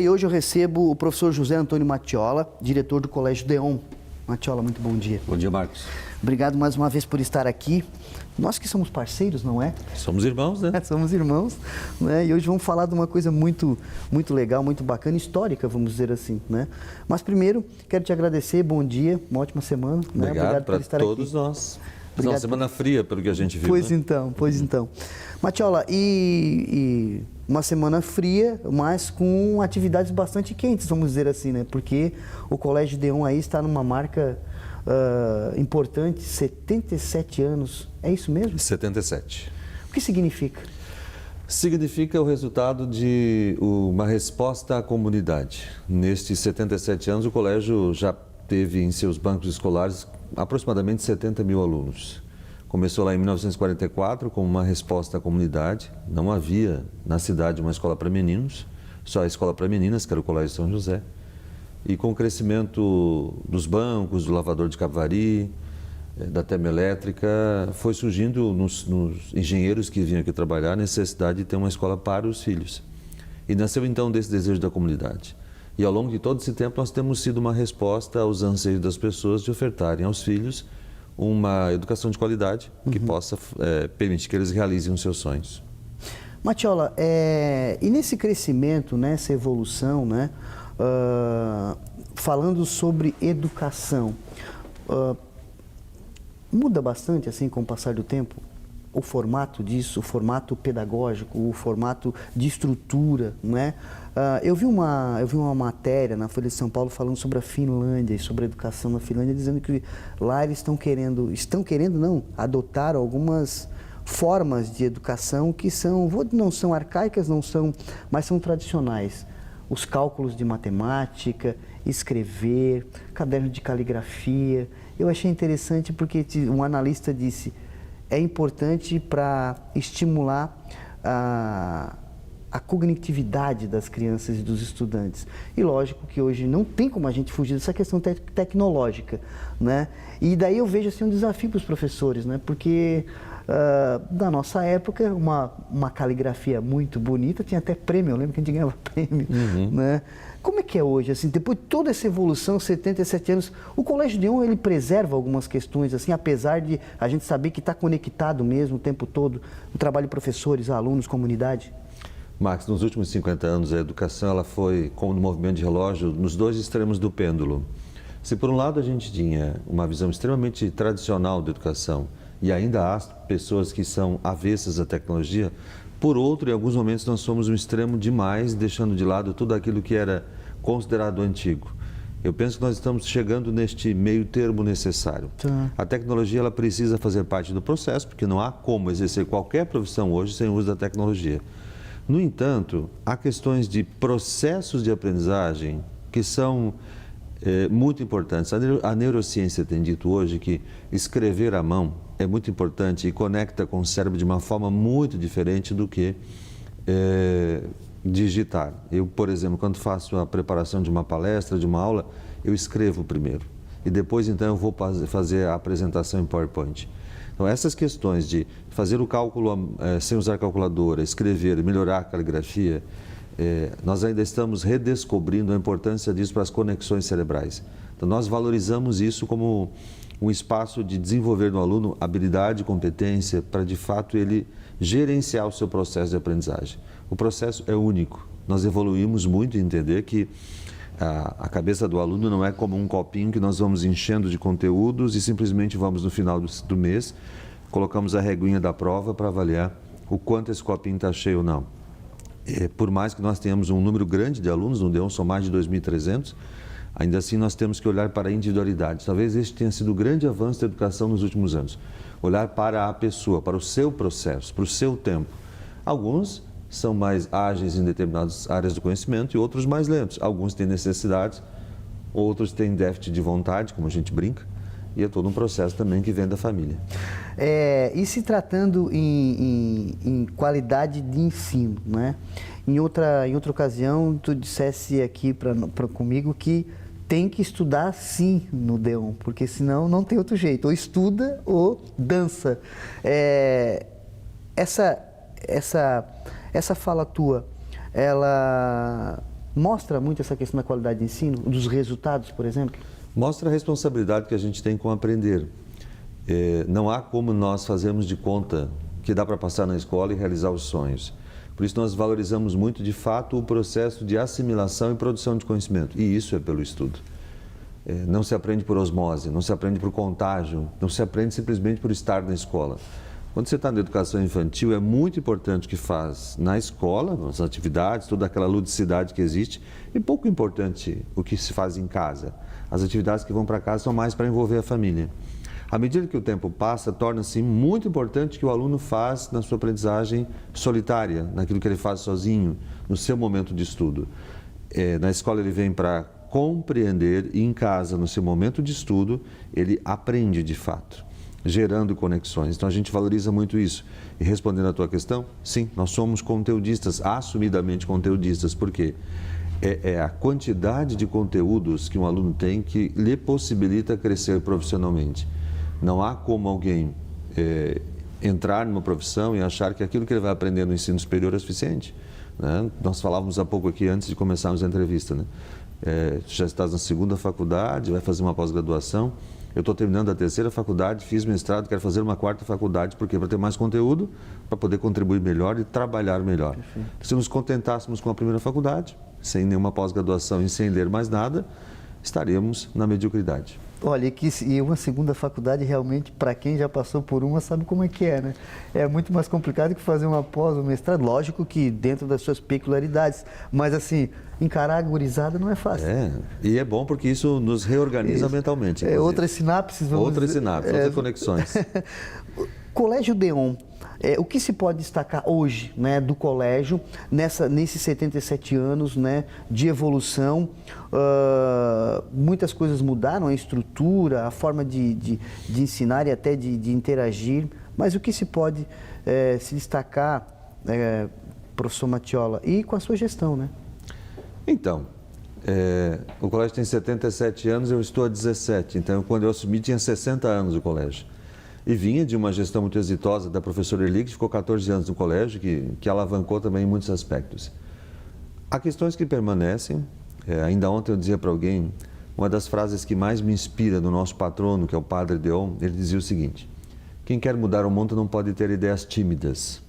E hoje eu recebo o professor José Antônio Mattiola, diretor do Colégio Deon. Mattiola, muito bom dia. Bom dia, Marcos. Obrigado mais uma vez por estar aqui. Nós que somos parceiros, não é? Somos irmãos, né? Somos irmãos, né? E hoje vamos falar de uma coisa muito legal, muito bacana, histórica, vamos dizer assim, né? Mas primeiro, quero te agradecer, bom dia, uma ótima semana. Obrigado para todos nós. Obrigado. Uma semana fria, pelo que a gente viu. Pois né? então. Mattiola, e uma semana fria, mas com atividades bastante quentes, vamos dizer assim, né? Porque o Colégio Deon aí está numa marca importante, 77 anos. É isso mesmo? 77. O que significa? Significa o resultado de uma resposta à comunidade. Nestes 77 anos, o colégio já teve em seus bancos escolares aproximadamente 70 mil alunos. Começou lá em 1944 como uma resposta à comunidade. Não havia na cidade uma escola para meninos, só a escola para meninas, que era o Colégio São José. E com o crescimento dos bancos, do lavador de Capivari, da termoelétrica, foi surgindo nos engenheiros que vinham aqui trabalhar a necessidade de ter uma escola para os filhos. E nasceu então desse desejo da comunidade. E ao longo de todo esse tempo nós temos sido uma resposta aos anseios das pessoas de ofertarem aos filhos uma educação de qualidade que possa permitir que eles realizem os seus sonhos. Mattiola, e nesse crescimento, nessa evolução, né, falando sobre educação, muda bastante assim com o passar do tempo? O formato disso, o formato pedagógico, o formato de estrutura, né? Eu vi uma matéria na Folha de São Paulo falando sobre a Finlândia e sobre a educação na Finlândia, dizendo que lá eles estão querendo não, adotar algumas formas de educação que não são arcaicas, mas são tradicionais. Os cálculos de matemática, escrever, caderno de caligrafia. Eu achei interessante porque um analista disse: é importante para estimular a cognitividade das crianças e dos estudantes. E lógico que hoje não tem como a gente fugir dessa questão tecnológica, né? E daí eu vejo assim um desafio para os professores, né? Porque na nossa época uma caligrafia muito bonita tinha até prêmio, eu lembro que a gente ganhava prêmio, né? Como é que é hoje, assim, depois de toda essa evolução, 77 anos, o Colégio Deon, ele preserva algumas questões, assim, apesar de a gente saber que está conectado mesmo o tempo todo, o trabalho de professores, alunos, comunidade? Max, nos últimos 50 anos, a educação ela foi, como no movimento de relógio, nos dois extremos do pêndulo. Se por um lado a gente tinha uma visão extremamente tradicional da educação, e ainda há pessoas que são avessas à tecnologia, por outro, em alguns momentos nós somos um extremo demais, deixando de lado tudo aquilo que era considerado antigo. Eu penso que nós estamos chegando neste meio termo necessário. Tá. A tecnologia ela precisa fazer parte do processo, porque não há como exercer qualquer profissão hoje sem o uso da tecnologia. No entanto, há questões de processos de aprendizagem que são muito importantes. A neurociência tem dito hoje que escrever à mão é muito importante e conecta com o cérebro de uma forma muito diferente do que digitar. Eu, por exemplo, quando faço a preparação de uma palestra, de uma aula, eu escrevo primeiro e depois então eu vou fazer a apresentação em PowerPoint. Então essas questões de fazer o cálculo sem usar calculadora, escrever, melhorar a caligrafia, nós ainda estamos redescobrindo a importância disso para as conexões cerebrais. Então nós valorizamos isso como um espaço de desenvolver no aluno habilidade e competência para de fato ele gerenciar o seu processo de aprendizagem. O processo é único. Nós evoluímos muito em entender que a cabeça do aluno não é como um copinho que nós vamos enchendo de conteúdos e simplesmente vamos no final do mês, colocamos a reguinha da prova para avaliar o quanto esse copinho está cheio ou não. Por mais que nós tenhamos um número grande de alunos, no Deon são mais de 2.300, ainda assim nós temos que olhar para a individualidade. Talvez este tenha sido o grande avanço da educação nos últimos anos. Olhar para a pessoa, para o seu processo, para o seu tempo. Alguns são mais ágeis em determinadas áreas do conhecimento e outros mais lentos. Alguns têm necessidades, outros têm déficit de vontade, como a gente brinca, e é todo um processo também que vem da família. E se tratando em qualidade de ensino, né? Em outra ocasião, tu dissesse aqui comigo que tem que estudar sim no Deon, porque senão não tem outro jeito, ou estuda ou dança. Essa fala tua, ela mostra muito essa questão da qualidade de ensino, dos resultados, por exemplo? Mostra a responsabilidade que a gente tem com aprender. Não há como nós fazermos de conta que dá para passar na escola e realizar os sonhos. Por isso nós valorizamos muito, de fato, o processo de assimilação e produção de conhecimento. E isso é pelo estudo. Não se aprende por osmose, não se aprende por contágio, não se aprende simplesmente por estar na escola. Quando você está na educação infantil, é muito importante o que faz na escola, nas atividades, toda aquela ludicidade que existe, e pouco importante o que se faz em casa. As atividades que vão para casa são mais para envolver a família. À medida que o tempo passa, torna-se muito importante que o aluno faz na sua aprendizagem solitária, naquilo que ele faz sozinho, no seu momento de estudo. Na escola ele vem para compreender e em casa, no seu momento de estudo, ele aprende de fato, gerando conexões. Então a gente valoriza muito isso. E respondendo à tua questão, sim, nós somos conteudistas, assumidamente conteudistas. Por quê? É a quantidade de conteúdos que um aluno tem que lhe possibilita crescer profissionalmente. Não há como alguém entrar numa profissão e achar que aquilo que ele vai aprender no ensino superior é suficiente, né? Nós falávamos há pouco aqui, antes de começarmos a entrevista, né? Já estás na segunda faculdade, vai fazer uma pós-graduação. Eu estou terminando a terceira faculdade, fiz mestrado, quero fazer uma quarta faculdade. Por quê? Para ter mais conteúdo, para poder contribuir melhor e trabalhar melhor. Perfeito. Se nos contentássemos com a primeira faculdade, sem nenhuma pós-graduação e sem ler mais nada, estaríamos na mediocridade. Olha, e uma segunda faculdade realmente, para quem já passou por uma, sabe como é que é, né? É muito mais complicado que fazer uma pós ou mestrado, lógico que dentro das suas peculiaridades, mas assim, encarar a gurizada não é fácil. E é bom porque isso nos reorganiza mentalmente. Outras sinapses, outras conexões. Colégio Deon, o que se pode destacar hoje, né, do colégio, nesses 77 anos, né, de evolução? Muitas coisas mudaram, a estrutura, a forma de ensinar e até de interagir, mas o que se pode se destacar, professor Matiola, e com a sua gestão, né? Então, o colégio tem 77 anos, eu estou há 17, então quando eu assumi tinha 60 anos o colégio. E vinha de uma gestão muito exitosa da professora Erli, que ficou 14 anos no colégio, que alavancou também em muitos aspectos. Há questões que permanecem. Ainda ontem eu dizia para alguém, uma das frases que mais me inspira do nosso patrono, que é o Padre Deon, ele dizia o seguinte: quem quer mudar o mundo não pode ter ideias tímidas.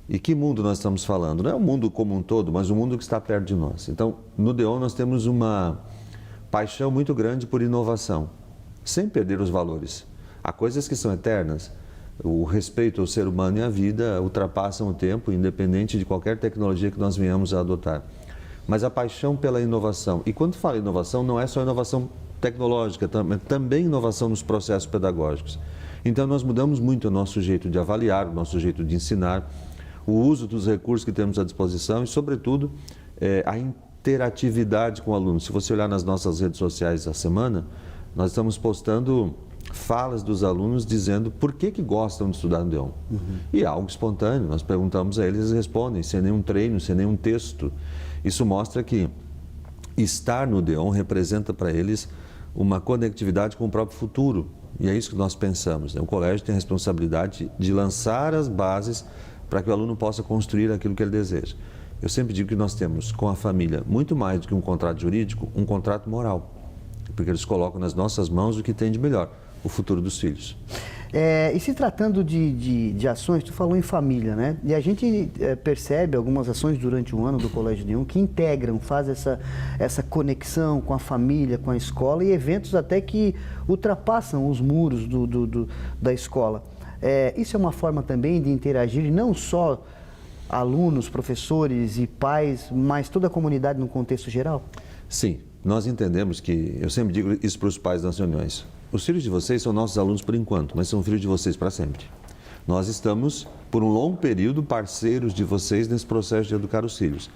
E que mundo nós estamos falando? Não é o mundo como um todo, mas o mundo que está perto de nós. Então, no Deon nós temos uma paixão muito grande por inovação, sem perder os valores. Há coisas que são eternas. O respeito ao ser humano e à vida ultrapassam o tempo, independente de qualquer tecnologia que nós venhamos a adotar. Mas a paixão pela inovação. E quando falo inovação, não é só inovação tecnológica, também inovação nos processos pedagógicos. Então, nós mudamos muito o nosso jeito de avaliar, o nosso jeito de ensinar, o uso dos recursos que temos à disposição e, sobretudo, a interatividade com o aluno. Se você olhar nas nossas redes sociais da semana, nós estamos postando falas dos alunos dizendo por que gostam de estudar no Deon. E é algo espontâneo, nós perguntamos a eles, eles respondem, sem nenhum treino, sem nenhum texto. Isso mostra que estar no Deon representa para eles uma conectividade com o próprio futuro. E é isso que nós pensamos, né? O colégio tem a responsabilidade de lançar as bases para que o aluno possa construir aquilo que ele deseja. Eu sempre digo que nós temos com a família, muito mais do que um contrato jurídico, um contrato moral. Porque eles colocam nas nossas mãos o que tem de melhor, o futuro dos filhos. E se tratando de ações, tu falou em família, né? E a gente percebe algumas ações durante o ano do Colégio Deon que integram, fazem essa conexão com a família, com a escola, e eventos até que ultrapassam os muros da escola. Isso é uma forma também de interagir, não só alunos, professores e pais, mas toda a comunidade no contexto geral? Sim, nós entendemos que, eu sempre digo isso para os pais das reuniões, os filhos de vocês são nossos alunos por enquanto, mas são filhos de vocês para sempre. Nós estamos, por um longo período, parceiros de vocês nesse processo de educar os filhos.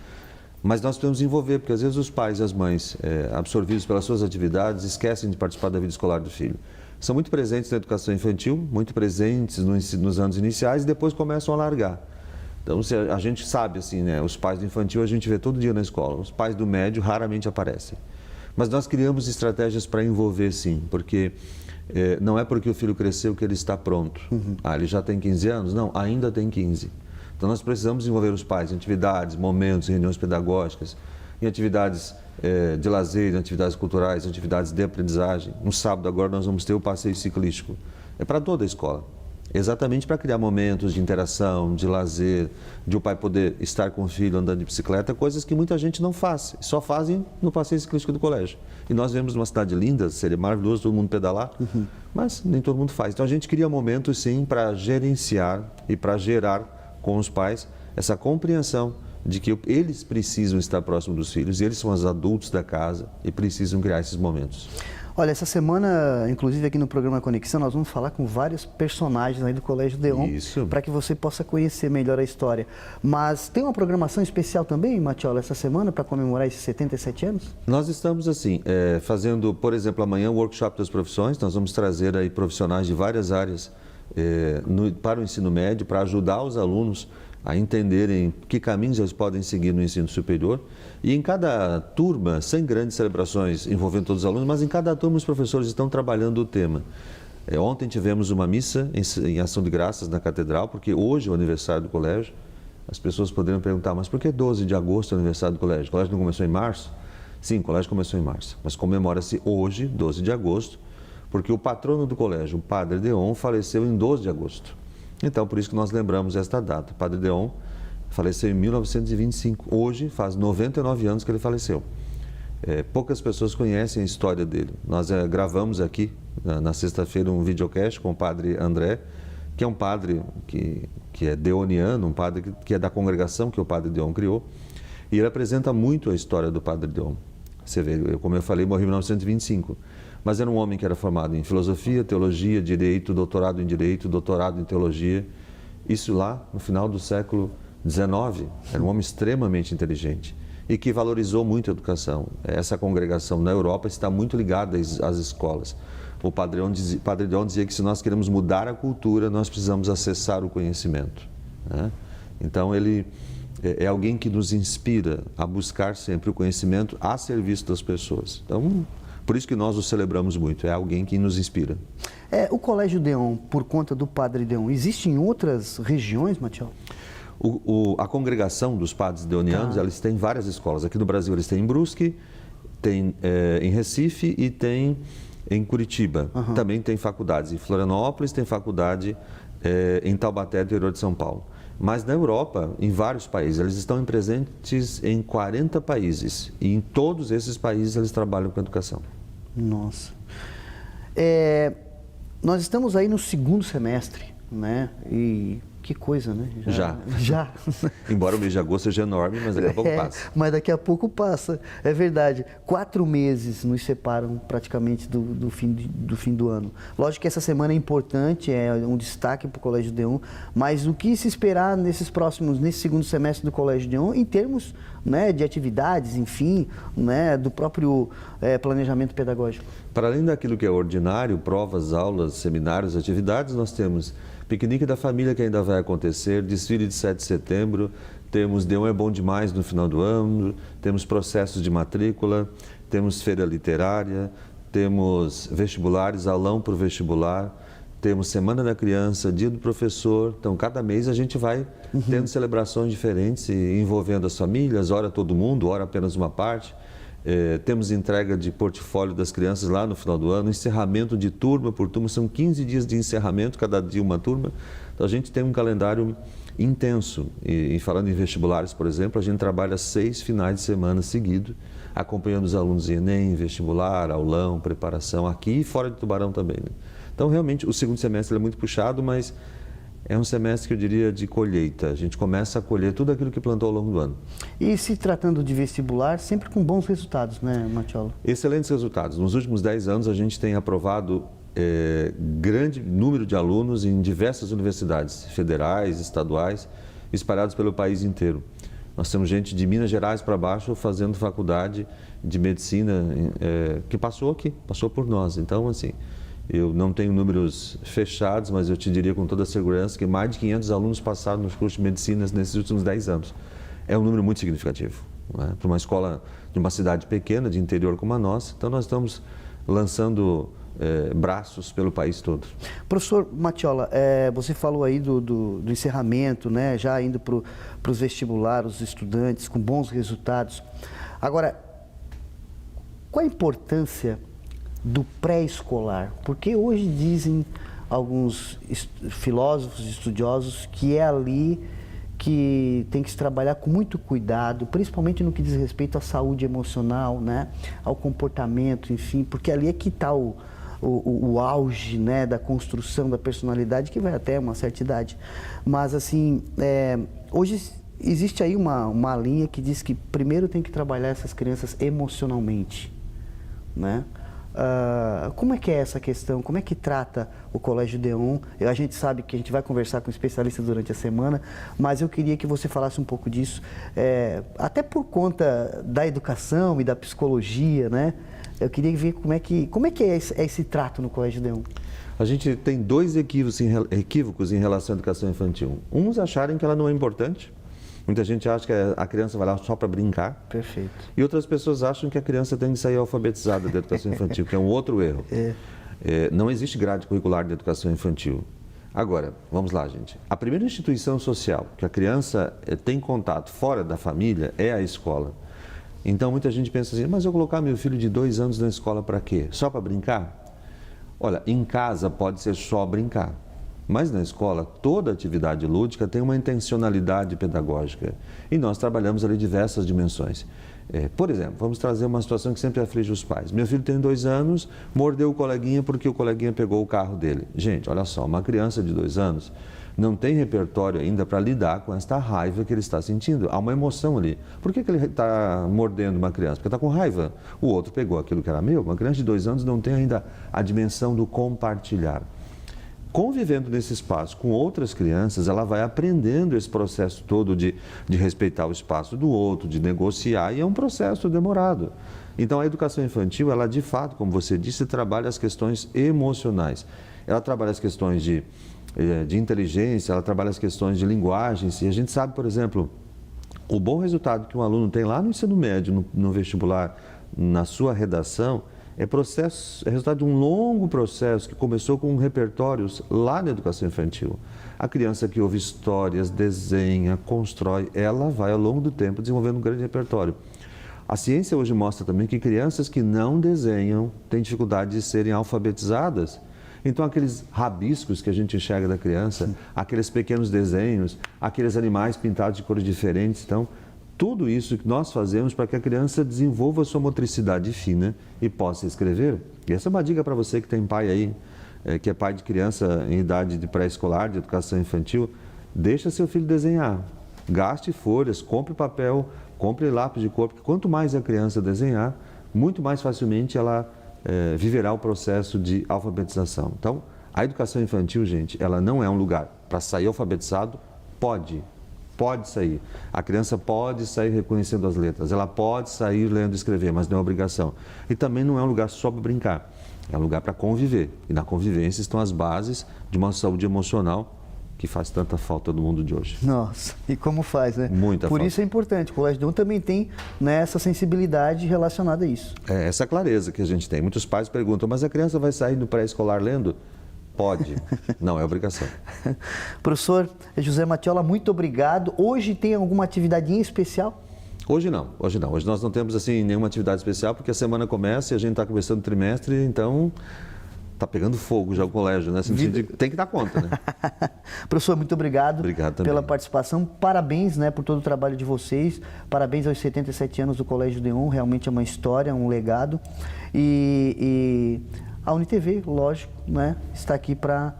Mas nós precisamos envolver, porque às vezes os pais e as mães, absorvidos pelas suas atividades, esquecem de participar da vida escolar do filho. São muito presentes na educação infantil, muito presentes nos anos iniciais e depois começam a largar. Então, a gente sabe, assim, né, os pais do infantil a gente vê todo dia na escola, os pais do médio raramente aparecem. Mas nós criamos estratégias para envolver, sim, porque não é porque o filho cresceu que ele está pronto. Ele já tem 15 anos? Não, ainda tem 15. Então, nós precisamos envolver os pais em atividades, momentos, reuniões pedagógicas, em atividades de lazer, em atividades culturais, em atividades de aprendizagem. No sábado agora nós vamos ter o passeio ciclístico. É para toda a escola. Exatamente para criar momentos de interação, de lazer, de o pai poder estar com o filho andando de bicicleta, coisas que muita gente não faz, só fazem no passeio ciclístico do colégio. E nós vemos uma cidade linda, seria maravilhoso todo mundo pedalar, mas nem todo mundo faz. Então a gente cria momentos sim para gerenciar e para gerar com os pais essa compreensão de que eles precisam estar próximo dos filhos, eles são os adultos da casa e precisam criar esses momentos. Olha, essa semana, inclusive aqui no programa Conexão, nós vamos falar com vários personagens aí do Colégio Deon, para que você possa conhecer melhor a história. Mas tem uma programação especial também, Matiola, essa semana, para comemorar esses 77 anos? Nós estamos, assim, fazendo, por exemplo, amanhã o workshop das profissões. Nós vamos trazer aí profissionais de várias áreas para o ensino médio, para ajudar os alunos a entenderem que caminhos eles podem seguir no ensino superior. E em cada turma, sem grandes celebrações envolvendo todos os alunos, mas em cada turma os professores estão trabalhando o tema. Ontem tivemos uma missa em ação de graças na catedral, porque hoje é o aniversário do colégio. As pessoas poderiam perguntar, mas por que 12 de agosto é o aniversário do colégio? O colégio não começou em março? Sim, o colégio começou em março, mas comemora-se hoje, 12 de agosto, porque o patrono do colégio, o Padre Deon, faleceu em 12 de agosto. Então, por isso que nós lembramos esta data. O Padre Deon faleceu em 1925. Hoje, faz 99 anos que ele faleceu. Poucas pessoas conhecem a história dele. Nós gravamos aqui, na sexta-feira, um videocast com o Padre André, que é um padre que é deoniano, um padre que é da congregação que o Padre Deon criou. E ele apresenta muito a história do Padre Deon. Você vê, como eu falei, morreu em 1925. Mas era um homem que era formado em filosofia, teologia, direito, doutorado em teologia. Isso lá no final do século XIX. Era um homem extremamente inteligente e que valorizou muito a educação. Essa congregação na Europa está muito ligada às escolas. O Padre Deon dizia que se nós queremos mudar a cultura, nós precisamos acessar o conhecimento, né? Então ele é alguém que nos inspira a buscar sempre o conhecimento a serviço das pessoas. Então, por isso que nós o celebramos muito, é alguém que nos inspira. O Colégio Deon, por conta do Padre Deon, existe em outras regiões, Matiola? A congregação dos padres deonianos, eles têm várias escolas. Aqui no Brasil eles têm em Brusque, tem em Recife e tem em Curitiba. Também tem faculdades. Em Florianópolis tem faculdade em Taubaté, interior de São Paulo. Mas na Europa, em vários países, eles estão presentes em 40 países. E em todos esses países eles trabalham com educação. Nossa. Nós estamos aí no segundo semestre, né? E que coisa, né? Já. Embora o mês de agosto seja enorme, mas daqui a pouco passa. Mas daqui a pouco passa, é verdade. 4 meses nos separam praticamente do fim do ano. Lógico que essa semana é importante, é um destaque para o Colégio Deon, mas o que se esperar nesse segundo semestre do Colégio Deon, em termos, né, de atividades, enfim, né, do próprio planejamento pedagógico? Para além daquilo que é ordinário, provas, aulas, seminários, atividades, nós temos piquenique da família que ainda vai acontecer, desfile de 7 de setembro, temos Deon é bom demais no final do ano, temos processos de matrícula, temos feira literária, temos vestibulares, aulão para o vestibular, temos Semana da Criança, Dia do Professor. Então, cada mês a gente vai tendo celebrações diferentes envolvendo as famílias, ora todo mundo, ora apenas uma parte. Temos entrega de portfólio das crianças lá no final do ano, encerramento de turma por turma, são 15 dias de encerramento, cada dia uma turma. Então a gente tem um calendário intenso. E falando em vestibulares, por exemplo, a gente trabalha 6 finais de semana seguidos, acompanhando os alunos em Enem, vestibular, aulão, preparação, aqui e fora de Tubarão também, né? Então realmente o segundo semestre é muito puxado, mas é um semestre que eu diria de colheita. A gente começa a colher tudo aquilo que plantou ao longo do ano. E se tratando de vestibular, sempre com bons resultados, né, Matiola? Excelentes resultados. Nos últimos 10 anos a gente tem aprovado grande número de alunos em diversas universidades federais, estaduais, espalhados pelo país inteiro. Nós temos gente de Minas Gerais para baixo fazendo faculdade de medicina que passou aqui, passou por nós. Então, assim, eu não tenho números fechados, mas eu te diria com toda a segurança que mais de 500 alunos passaram nos cursos de medicina nesses últimos 10 anos. É um número muito significativo, né? Para uma escola de uma cidade pequena, de interior como a nossa. Então, nós estamos lançando braços pelo país todo. Professor Matiola, você falou aí do encerramento, né? Já indo para os vestibulares, os estudantes com bons resultados. Agora, qual a importância do pré-escolar? Porque hoje dizem alguns filósofos, estudiosos, que é ali que tem que se trabalhar com muito cuidado, principalmente no que diz respeito à saúde emocional, né? Ao comportamento, enfim, porque ali é que está o auge, né, da construção da personalidade, que vai até uma certa idade. Mas, assim, hoje existe aí uma linha que diz que primeiro tem que trabalhar essas crianças emocionalmente, né? Como é que é essa questão? Como é que trata o Colégio Deon? A gente sabe que a gente vai conversar com especialistas durante a semana, mas eu queria que você falasse um pouco disso, até por conta da educação e da psicologia, né? Eu queria ver como é que é esse trato no Colégio Deon. A gente tem dois equívocos em relação à educação infantil. Uns acharem que ela não é importante. Muita gente acha que a criança vai lá só para brincar. Perfeito. E outras pessoas acham que a criança tem que sair alfabetizada da educação infantil, que é um outro erro. Não existe grade curricular de educação infantil. Agora, vamos lá, gente. A primeira instituição social que a criança tem contato fora da família é a escola. Então, muita gente pensa assim, mas eu colocar meu filho de 2 anos na escola para quê? Só para brincar? Olha, em casa pode ser só brincar. Mas na escola, toda atividade lúdica tem uma intencionalidade pedagógica. E nós trabalhamos ali diversas dimensões. Por exemplo, vamos trazer uma situação que sempre aflige os pais. Meu filho tem 2 anos, mordeu o coleguinha porque o coleguinha pegou o carro dele. Gente, olha só, uma criança de 2 anos não tem repertório ainda para lidar com esta raiva que ele está sentindo. Há uma emoção ali. Por que ele está mordendo uma criança? Porque está com raiva. O outro pegou aquilo que era meu. Uma criança de 2 anos não tem ainda a dimensão do compartilhar. Convivendo nesse espaço com outras crianças, ela vai aprendendo esse processo todo de respeitar o espaço do outro, de negociar, e é um processo demorado. Então, a educação infantil, ela de fato, como você disse, trabalha as questões emocionais. Ela trabalha as questões de inteligência, ela trabalha as questões de linguagens, e a gente sabe, por exemplo, o bom resultado que um aluno tem lá no ensino médio, no vestibular, na sua redação, é resultado de um longo processo que começou com repertórios lá na educação infantil. A criança que ouve histórias, desenha, constrói, ela vai ao longo do tempo desenvolvendo um grande repertório. A ciência hoje mostra também que crianças que não desenham têm dificuldade de serem alfabetizadas. Então, aqueles rabiscos que a gente enxerga da criança, aqueles pequenos desenhos, aqueles animais pintados de cores diferentes, então, tudo isso que nós fazemos para que a criança desenvolva a sua motricidade fina e possa escrever. E essa é uma dica para você que tem pai aí, que é pai de criança em idade de pré-escolar, de educação infantil. Deixa seu filho desenhar. Gaste folhas, compre papel, compre lápis de cor, porque quanto mais a criança desenhar, muito mais facilmente ela viverá o processo de alfabetização. Então, a educação infantil, gente, ela não é um lugar para sair alfabetizado. Pode sair. A criança pode sair reconhecendo as letras, ela pode sair lendo e escrever, mas não é obrigação. E também não é um lugar só para brincar, é um lugar para conviver. E na convivência estão as bases de uma saúde emocional que faz tanta falta no mundo de hoje. Nossa, e como faz, né? Muita falta. Por isso é importante, o Colégio Deon também tem, né, essa sensibilidade relacionada a isso. Essa clareza que a gente tem. Muitos pais perguntam, mas a criança vai sair do pré-escolar lendo? Pode, não é obrigação. Professor José Matiola, muito obrigado. Hoje tem alguma atividade em especial? Hoje não. Hoje nós não temos assim nenhuma atividade especial, porque a semana começa e a gente está começando o trimestre, então está pegando fogo já o colégio, né? Tem que dar conta, né? Professor, muito obrigado, pela participação. Parabéns, né, por todo o trabalho de vocês. Parabéns aos 77 anos do Colégio Deon. Realmente é uma história, um legado. E a UniTV, lógico, né, está aqui para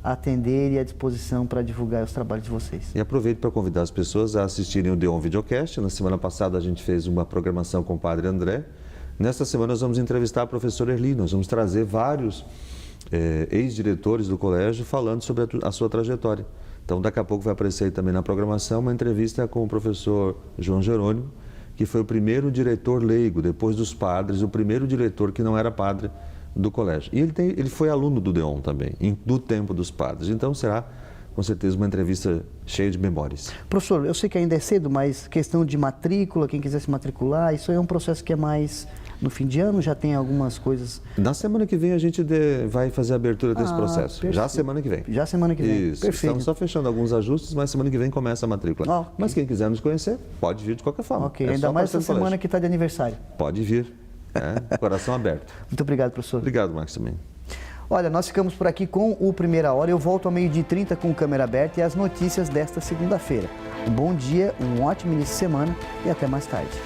atender e à disposição para divulgar os trabalhos de vocês. E aproveito para convidar as pessoas a assistirem o Deon Videocast. Na semana passada a gente fez uma programação com o Padre André. Nesta semana nós vamos entrevistar a professora Erli. Nós vamos trazer vários ex-diretores do colégio falando sobre a sua trajetória. Então daqui a pouco vai aparecer aí também na programação uma entrevista com o professor João Jerônimo, que foi o primeiro diretor leigo, depois dos padres, o primeiro diretor que não era padre do colégio. E ele foi aluno do Deon também, do tempo dos padres. Então será, com certeza, uma entrevista cheia de memórias. Professor, eu sei que ainda é cedo, mas questão de matrícula, quem quiser se matricular, isso é um processo que é mais no fim de ano, já tem algumas coisas... Na semana que vem a gente vai fazer a abertura desse processo. Perfeito. Já semana que vem. Já semana que vem. Isso. Perfeito. Estamos só fechando alguns ajustes, mas semana que vem começa a matrícula. Okay. Mas quem quiser nos conhecer, pode vir de qualquer forma. Ok, ainda mais essa semana que está de aniversário. Pode vir. Coração aberto. Muito obrigado, professor. Obrigado, Marcos, também. Olha, nós ficamos por aqui com o Primeira Hora. Eu volto ao 12h30 com câmera aberta e as notícias desta segunda-feira. Um bom dia, um ótimo início de semana e até mais tarde.